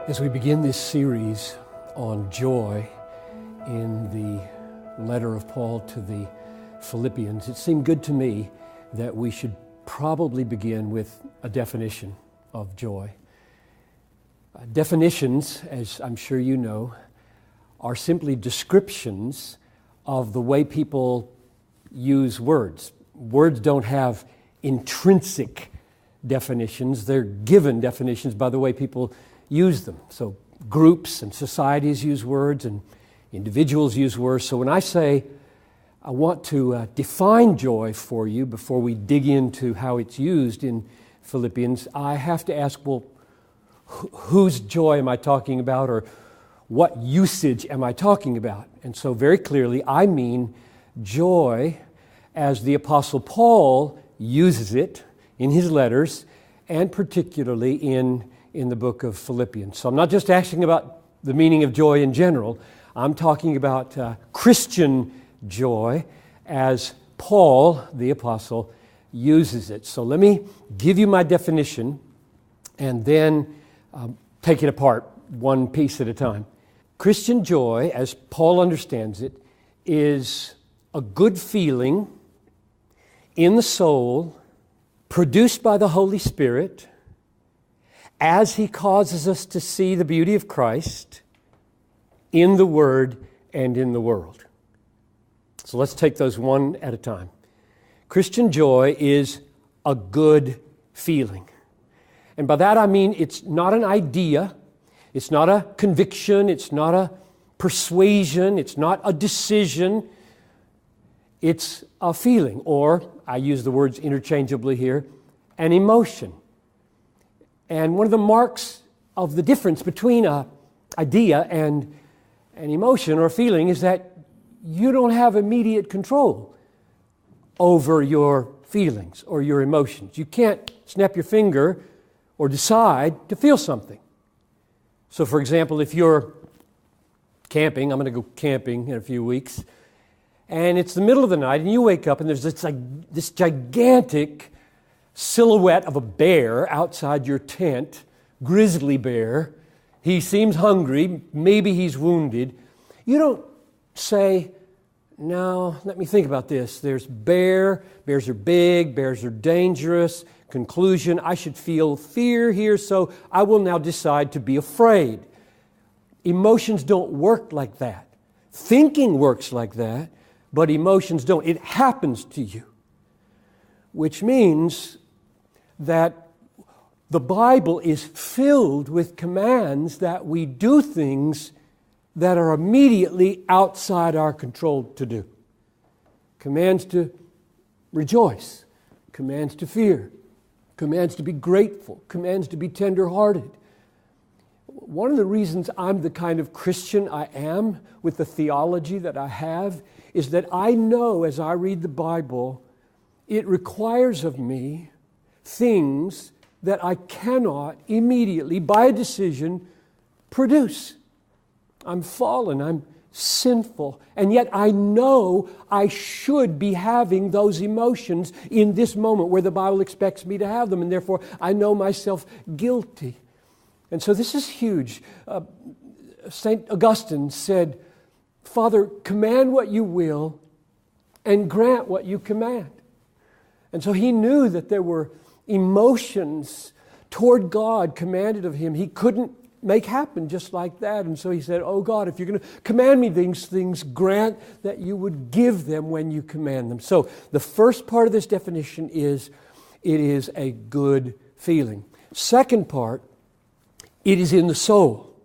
As we begin this series on joy in the letter of Paul to the Philippians, it seemed good to me that we should probably begin with a definition of joy. Definitions, as I'm sure you know, are simply descriptions of the way people use words. Words don't have intrinsic definitions. They're given definitions by the way people use them. So groups and societies use words and individuals use words. So when I say I want to define joy for you before we dig into how it's used in Philippians, I have to ask, well, whose joy am I talking about, or what usage am I talking about? And so very clearly I mean joy as the Apostle Paul uses it in his letters, and particularly in the book of Philippians. So I'm not just asking about the meaning of joy in general. I'm talking about Christian joy as Paul, the apostle, uses it. So let me give you my definition and then take it apart one piece at a time. Christian joy, as Paul understands it, is a good feeling in the soul produced by the Holy Spirit as He causes us to see the beauty of Christ in the Word and in the world. So let's take those one at a time. Christian joy is a good feeling. And by that I mean it's not an idea, it's not a conviction, it's not a persuasion, it's not a decision. It's a feeling, or I use the words interchangeably here, an emotion. And one of the marks of the difference between an idea and an emotion or feeling is that you don't have immediate control over your feelings or your emotions. You can't snap your finger or decide to feel something. So for example, if you're camping, I'm going to go camping in a few weeks, and it's the middle of the night and you wake up and there's this gigantic silhouette of a bear outside your tent, grizzly bear. He seems hungry, maybe he's wounded. You don't say, no, let me think about this. There's bears are big, bears are dangerous. Conclusion, I should feel fear here, so I will now decide to be afraid. Emotions don't work like that. Thinking works like that, but emotions don't. It happens to you, which means that the Bible is filled with commands that we do things that are immediately outside our control to do. Commands to rejoice, commands to fear, commands to be grateful, commands to be tender-hearted. One of the reasons I'm the kind of Christian I am with the theology that I have is that I know as I read the Bible, it requires of me things that I cannot immediately, by a decision, produce. I'm fallen, I'm sinful, and yet I know I should be having those emotions in this moment where the Bible expects me to have them, and therefore I know myself guilty. And so this is huge. St. Augustine said, Father, command what you will and grant what you command. And so he knew that there were emotions toward God commanded of him he couldn't make happen just like that. And so he said, oh God, if you're going to command me these things, grant that you would give them when you command them. So the first part of this definition is it is a good feeling. Second part, it is in the soul.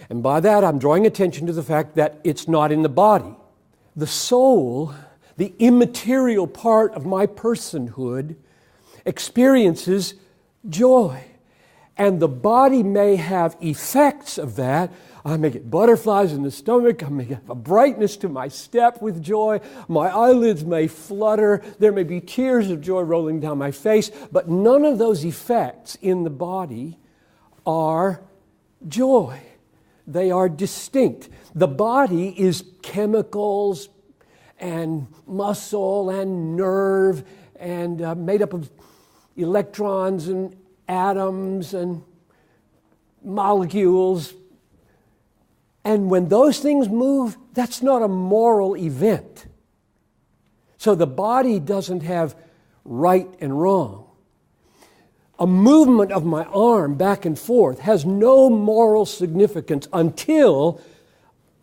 And by that I'm drawing attention to the fact that it's not in the body. The soul, the immaterial part of my personhood, experiences joy. And the body may have effects of that. I may get butterflies in the stomach. I may have a brightness to my step with joy. My eyelids may flutter. There may be tears of joy rolling down my face. But none of those effects in the body are joy. They are distinct. The body is chemicals and muscle and nerve and made up of electrons and atoms and molecules, And when those things move, that's not a moral event. So the body doesn't have right and wrong. A movement of my arm back and forth has no moral significance until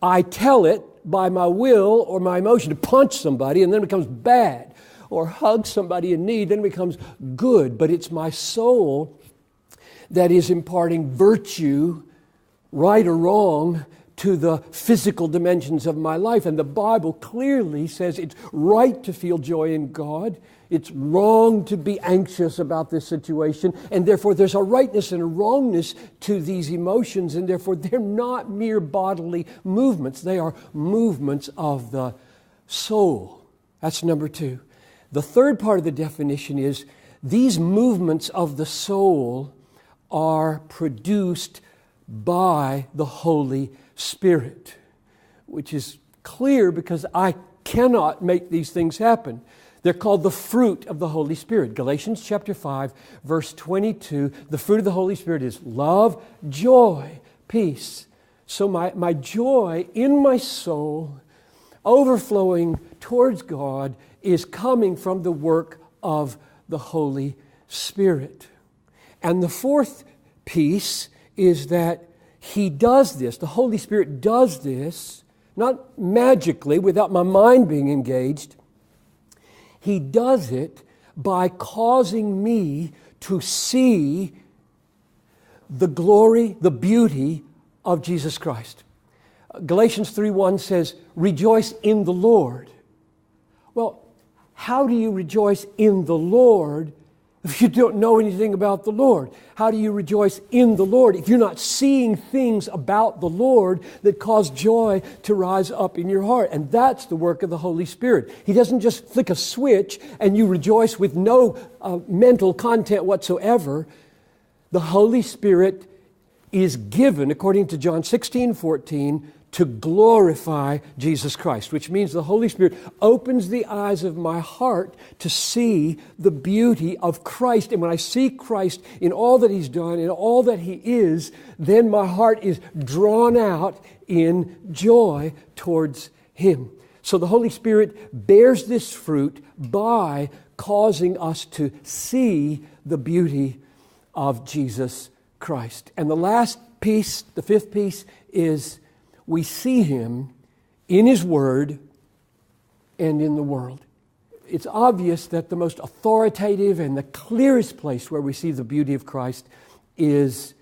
I tell it by my will or my emotion to punch somebody, and then it becomes bad. Or hug somebody in need, then it becomes good. But it's my soul that is imparting virtue, right or wrong, to the physical dimensions of my life. And the Bible clearly says it's right to feel joy in God. It's wrong to be anxious about this situation. And therefore there's a rightness and a wrongness to these emotions. And therefore they're not mere bodily movements. They are movements of the soul. That's number 2. The third part of the definition is these movements of the soul are produced by the Holy Spirit, which is clear because I cannot make these things happen. They're called the fruit of the Holy Spirit. Galatians chapter 5, verse 22, the fruit of the Holy Spirit is love, joy, peace. So my joy in my soul, overflowing towards God, is coming from the work of the Holy Spirit. And the fourth piece is that He does this, the Holy Spirit does this, not magically without my mind being engaged. He does it by causing me to see the glory, the beauty of Jesus Christ. Galatians 3:1 says, rejoice in the Lord. Well, how do you rejoice in the Lord if you don't know anything about the Lord? How do you rejoice in the Lord if you're not seeing things about the Lord that cause joy to rise up in your heart? And that's the work of the Holy Spirit. He doesn't just flick a switch and you rejoice with no mental content whatsoever. The Holy Spirit is given, according to John 16:14, to glorify Jesus Christ, which means the Holy Spirit opens the eyes of my heart to see the beauty of Christ. And when I see Christ in all that He's done, in all that He is, then my heart is drawn out in joy towards Him. So the Holy Spirit bears this fruit by causing us to see the beauty of Jesus Christ. And the last piece, the fifth piece, is we see Him in His Word and in the world. It's obvious that the most authoritative and the clearest place where we see the beauty of Christ is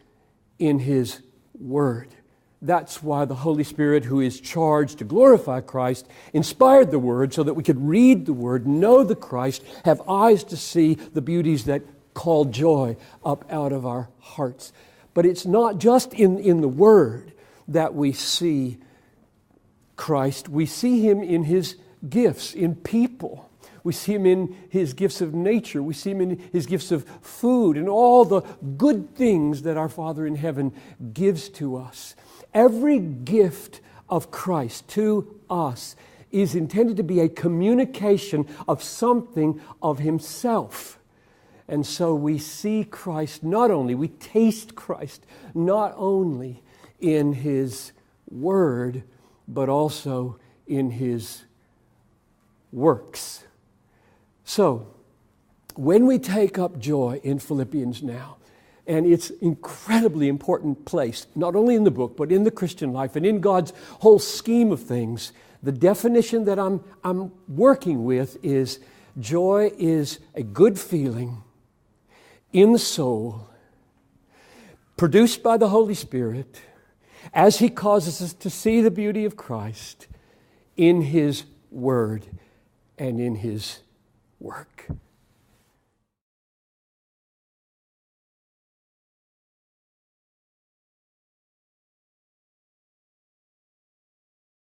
in His Word. That's why the Holy Spirit, who is charged to glorify Christ, inspired the Word so that we could read the Word, know the Christ, have eyes to see the beauties that call joy up out of our hearts. But it's not just in the Word that we see Christ. We see Him in His gifts, in people. We see Him in His gifts of nature. We see Him in His gifts of food and all the good things that our Father in heaven gives to us. Every gift of Christ to us is intended to be a communication of something of Himself. And so we see Christ we taste Christ not only in His Word, but also in His works. So, when we take up joy in Philippians now, and it's incredibly important place, not only in the book, but in the Christian life and in God's whole scheme of things, the definition that I'm working with is joy is a good feeling in the soul, produced by the Holy Spirit, as He causes us to see the beauty of Christ in His Word and in His work.